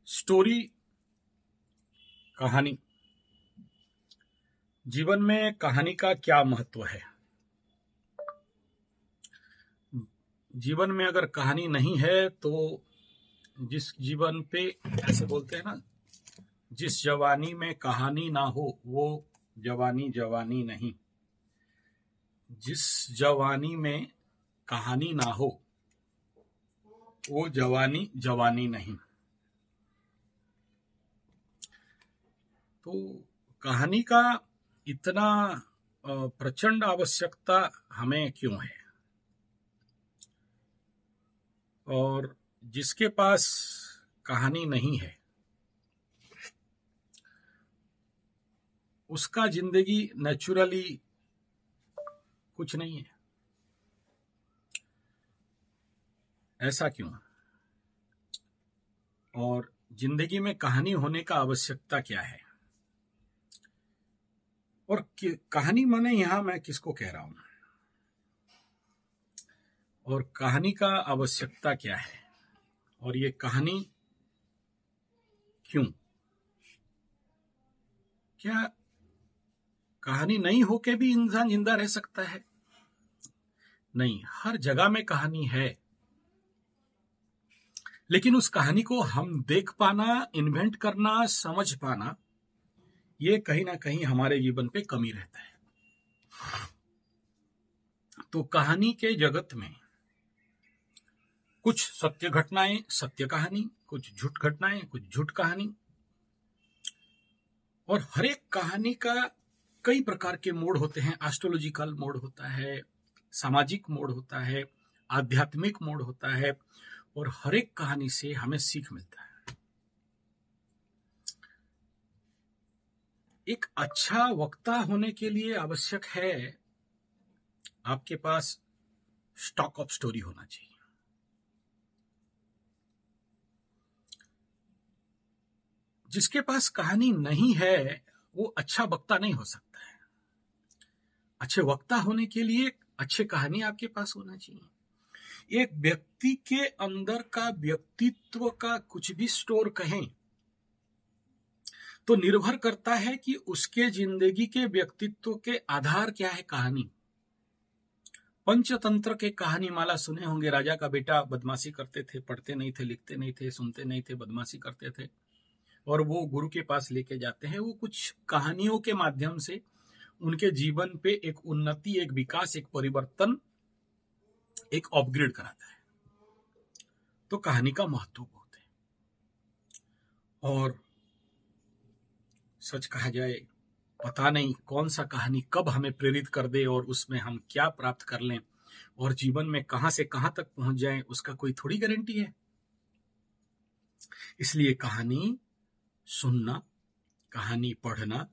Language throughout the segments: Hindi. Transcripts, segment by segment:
स्टोरी, कहानी। जीवन में कहानी का क्या महत्व है? जीवन में अगर कहानी नहीं है तो जिस जीवन पे ऐसे बोलते हैं ना, जिस जवानी में कहानी ना हो वो जवानी जवानी नहीं। जिस जवानी में कहानी ना हो वो जवानी जवानी नहीं। तो कहानी का इतना प्रचंड आवश्यकता हमें क्यों है? और जिसके पास कहानी नहीं है उसका जिंदगी नेचुरली कुछ नहीं है। ऐसा क्यों? और जिंदगी में कहानी होने का आवश्यकता क्या है? और कहानी माने यहां मैं किसको कह रहा हूं? और कहानी का आवश्यकता क्या है? और ये कहानी क्यों? क्या कहानी नहीं होके भी इंसान जिंदा रह सकता है? नहीं, हर जगह में कहानी है, लेकिन उस कहानी को हम देख पाना, इन्वेंट करना, समझ पाना, ये कहीं ना कहीं हमारे जीवन पे कमी रहता है। तो कहानी के जगत में कुछ सत्य घटनाएं, सत्य कहानी, कुछ झूठ घटनाएं, कुछ झूठ कहानी। और हर एक कहानी का कई प्रकार के मोड़ होते हैं। एस्ट्रोलॉजिकल मोड़ होता है, सामाजिक मोड़ होता है, आध्यात्मिक मोड़ होता है, और हर एक कहानी से हमें सीख मिलता है। एक अच्छा वक्ता होने के लिए आवश्यक है आपके पास स्टॉक ऑफ स्टोरी होना चाहिए। जिसके पास कहानी नहीं है वो अच्छा वक्ता नहीं हो सकता है। अच्छे वक्ता होने के लिए अच्छे कहानी आपके पास होना चाहिए। एक व्यक्ति के अंदर का व्यक्तित्व का कुछ भी स्टोर कहें तो निर्भर करता है कि उसके जिंदगी के व्यक्तित्व के आधार क्या है। कहानी, पंचतंत्र के कहानी माला सुने होंगे। राजा का बेटा बदमाशी करते थे, पढ़ते नहीं थे, लिखते नहीं थे, सुनते नहीं थे, बदमाशी करते थे, और वो गुरु के पास लेके जाते हैं। वो कुछ कहानियों के माध्यम से उनके जीवन पे एक उन्नति, एक विकास, एक परिवर्तन, एक अपग्रेड कराता है। तो कहानी का महत्व बहुत है। और सच कहा जाए, पता नहीं कौन सा कहानी कब हमें प्रेरित कर दे और उसमें हम क्या प्राप्त कर लें और जीवन में कहां से कहां तक पहुंच जाएं, उसका कोई थोड़ी गारंटी है। इसलिए कहानी सुनना, कहानी पढ़ना,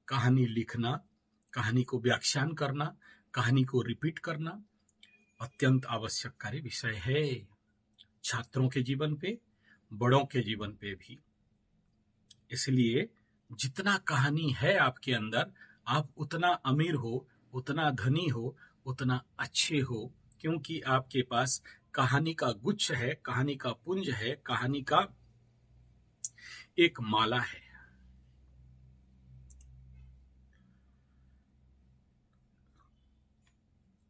कहानी लिखना, कहानी को व्याख्यान करना, कहानी को रिपीट करना अत्यंत आवश्यककारी विषय है, छात्रों के जीवन पे, बड़ों के जीवन पे भी। इसलिए जितना कहानी है आपके अंदर, आप उतना अमीर हो, उतना धनी हो, उतना अच्छे हो, क्योंकि आपके पास कहानी का गुच्छ है, कहानी का पुंज है, कहानी का एक माला है।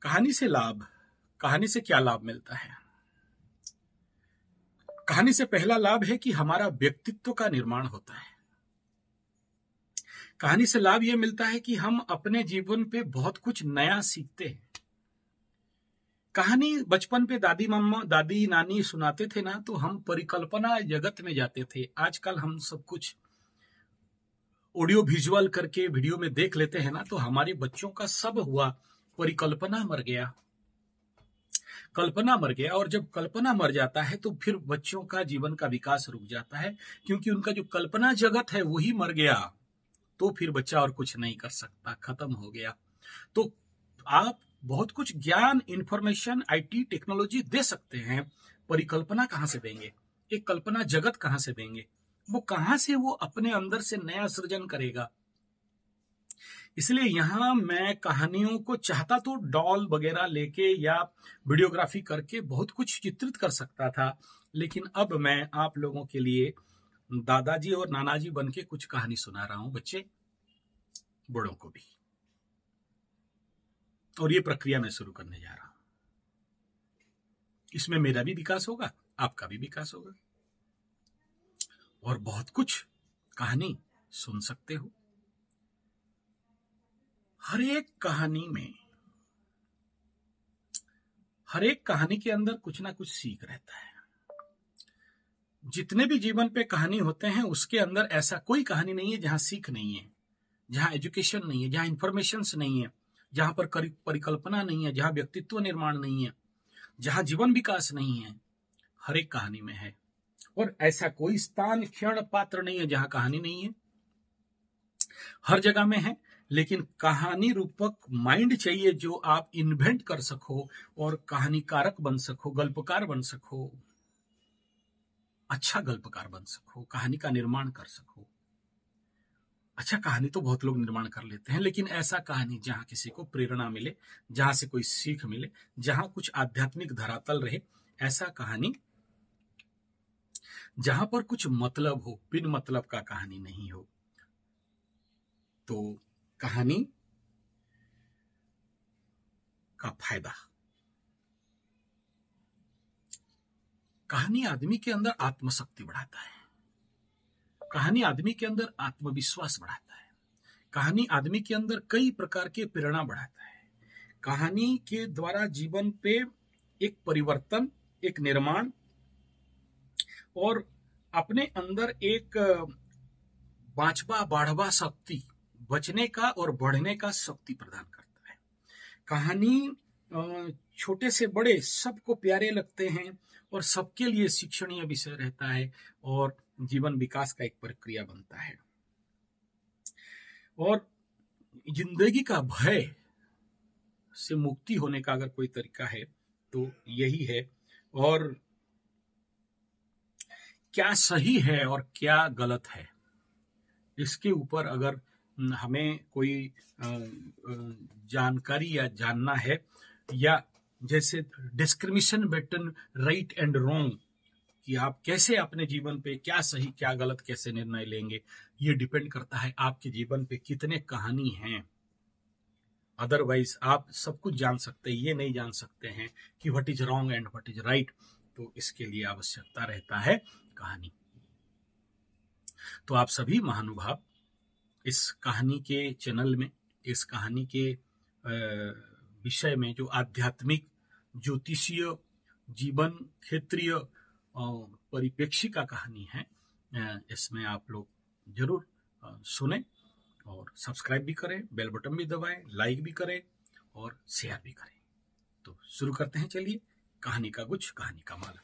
कहानी से लाभ, कहानी से क्या लाभ मिलता है? कहानी से पहला लाभ है कि हमारा व्यक्तित्व का निर्माण होता है। कहानी से लाभ यह मिलता है कि हम अपने जीवन पे बहुत कुछ नया सीखते हैं। कहानी बचपन पे दादी मम्मा, दादी नानी सुनाते थे ना, तो हम परिकल्पना जगत में जाते थे। आजकल हम सब कुछ ऑडियो विजुअल करके वीडियो में देख लेते हैं ना, तो हमारे बच्चों का सब हुआ, परिकल्पना मर गया, कल्पना मर गया। और जब कल्पना मर जाता है तो फिर बच्चों का जीवन का विकास रुक जाता है, क्योंकि उनका जो कल्पना जगत है वही मर गया। तो फिर बच्चा और कुछ नहीं कर सकता, खत्म हो गया। तो आप बहुत कुछ ज्ञान, इंफॉर्मेशन, आईटी, टेक्नोलॉजी दे सकते हैं, परिकल्पना कहां से देंगे? एक कल्पना जगत कहां से देंगे? वो कहां से वो अपने अंदर से नया सृजन करेगा? इसलिए यहां मैं कहानियों को चाहता तो डॉल वगैरह लेके या वीडियोग्राफी करके बहुत कुछ चित्रित कर सकता था, लेकिन अब मैं आप लोगों के लिए दादाजी और नानाजी बन के कुछ कहानी सुना रहा हूं, बच्चे बड़ों को भी। और ये प्रक्रिया मैं शुरू करने जा रहा हूं। इसमें मेरा भी विकास होगा, आपका भी विकास होगा, और बहुत कुछ कहानी सुन सकते हो। हर एक कहानी के अंदर कुछ ना कुछ सीख रहता है। जितने भी जीवन पे कहानी होते हैं उसके अंदर ऐसा कोई कहानी नहीं है जहां सीख नहीं है, जहां एजुकेशन नहीं है, जहां इंफॉर्मेशन नहीं है, जहां पर परिकल्पना नहीं है, जहां व्यक्तित्व निर्माण नहीं है, जहां जीवन विकास नहीं है। हर एक कहानी में है। और ऐसा कोई स्थान, क्षण, पात्र नहीं है जहां कहानी नहीं है। हर जगह में है, लेकिन कहानी रूपक माइंड चाहिए जो आप इन्वेंट कर सको और कहानीकारक बन सको, गल्पकार बन सको, अच्छा गल्पकार बन सको, कहानी का निर्माण कर सको। अच्छा, कहानी तो बहुत लोग निर्माण कर लेते हैं, लेकिन ऐसा कहानी जहां किसी को प्रेरणा मिले, जहां से कोई सीख मिले, जहां कुछ आध्यात्मिक धरातल रहे, ऐसा कहानी जहां पर कुछ मतलब हो, बिन मतलब का कहानी नहीं हो। तो कहानी का फायदा, कहानी आदमी के अंदर आत्मशक्ति बढ़ाता है, कहानी आदमी के अंदर आत्मविश्वास बढ़ाता है, कहानी आदमी के अंदर कई प्रकार के प्रेरणा बढ़ाता है। कहानी के द्वारा जीवन पे एक परिवर्तन, एक निर्माण और अपने अंदर एक बांचवा बाढ़वा शक्ति, बचने का और बढ़ने का शक्ति प्रदान करता है। कहानी छोटे से बड़े सबको प्यारे लगते हैं और सबके लिए शिक्षणीय विषय रहता है और जीवन विकास का एक प्रक्रिया बनता है। और जिंदगी का भय से मुक्ति होने का अगर कोई तरीका है तो यही है। और क्या सही है और क्या गलत है, इसके ऊपर अगर हमें कोई जानकारी या जानना है, या जैसे discrimination between right and wrong, कि आप कैसे अपने जीवन पे क्या सही क्या गलत कैसे निर्णय लेंगे, ये डिपेंड करता है आपके जीवन पे कितने कहानी हैं। अदरवाइज आप सब कुछ जान सकते हैं, ये नहीं जान सकते हैं कि what is wrong and what is right. तो इसके लिए आवश्यकता रहता है कहानी। तो आप सभी महानुभाव इस कहानी के चैनल में, इस कहानी के विषय में, जो आध्यात्मिक, ज्योतिषीय, जीवन क्षेत्रीय परिप्रेक्ष्य का कहानी है, इसमें आप लोग जरूर सुने और सब्सक्राइब भी करें, बेल बटन भी दबाएं, लाइक भी करें और शेयर भी करें। तो शुरू करते हैं, चलिए। कहानी का गुच्छ, कहानी का माला।